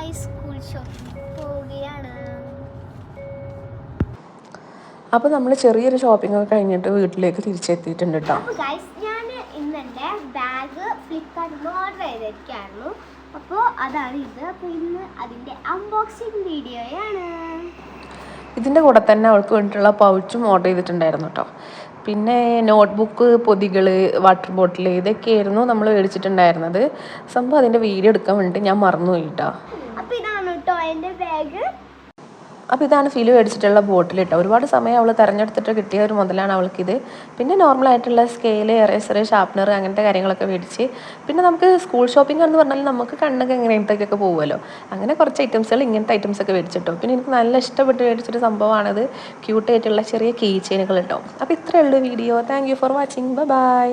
Guys school shopping പോവുകയാണ്. അപ്പോൾ നമ്മൾ ചെറിയൊരു ഷോപ്പിംഗ് ഒക്കെ കഴിഞ്ഞിട്ട് വീട്ടിലേക്ക് തിരിച്ചെത്തിയിട്ടുണ്ട് കേട്ടോ. അപ്പോൾ ഗൈസ് ഞാൻ ഇന്നെൻ്റെ ബാഗ് ഫ്ലിപ്കാർട്ടിൽ ഓർഡർ ചെയ്തിരിക്കുകയായിരുന്നു. അപ്പോൾ അതാണ് ഇത്. അപ്പോൾ ഇന്ന് അതിൻ്റെ അൺബോക്സിങ് വീഡിയോയാണ്. ഇതിൻ്റെ കൂടെ തന്നെ അവൾക്ക് വേണ്ടിയിട്ടുള്ള പൗച്ചും ഓർഡർ ചെയ്തിട്ടുണ്ടായിരുന്നു കേട്ടോ. പിന്നെ നോട്ട്ബുക്ക്, പൊതികൾ, വാട്ടർ ബോട്ടിൽ ഇതൊക്കെയായിരുന്നു നമ്മൾ മേടിച്ചിട്ടുണ്ടായിരുന്നത്. സംഭവം അതിൻ്റെ വീഡിയോ എടുക്കാൻ വേണ്ടിയിട്ട് ഞാൻ മറന്നുപോയി കേട്ടോ. അപ്പോൾ ഇതാണ് കേട്ടോ എൻ്റെ ബാഗ്. അപ്പോൾ ഇതാണ് ഫിലു മേടിച്ചിട്ടുള്ള ബോട്ടിൽ കേട്ടോ. ഒരുപാട് സമയം അവൾ തിരഞ്ഞെടുത്തിട്ട് കിട്ടിയ ഒരു മുതലാണ് അവൾക്കിത്. പിന്നെ നോർമലായിട്ടുള്ള സ്കെയില്, എറേസർ, ഷാർപ്നർ അങ്ങനത്തെ കാര്യങ്ങളൊക്കെ മേടിച്ച്. പിന്നെ നമുക്ക് സ്കൂൾ ഷോപ്പിംഗ് എന്ന് പറഞ്ഞാൽ നമുക്ക് കണ്ണൊക്കെ ഇങ്ങനത്തെയൊക്കെ പോകുമല്ലോ. അങ്ങനെ കുറച്ച് ഐറ്റംസുകൾ ഇങ്ങനത്തെ ഐറ്റംസൊക്കെ മേടിച്ചിട്ടോ. പിന്നെ എനിക്ക് നല്ല ഇഷ്ടപ്പെട്ട് മേടിച്ചൊരു സംഭവമാണിത്. ക്യൂട്ടായിട്ടുള്ള ചെറിയ കീ ചെയിനുകൾ കേട്ടോ. അപ്പോൾ ഇത്രയേ ഉള്ളൂ video. Thank you for watching. By.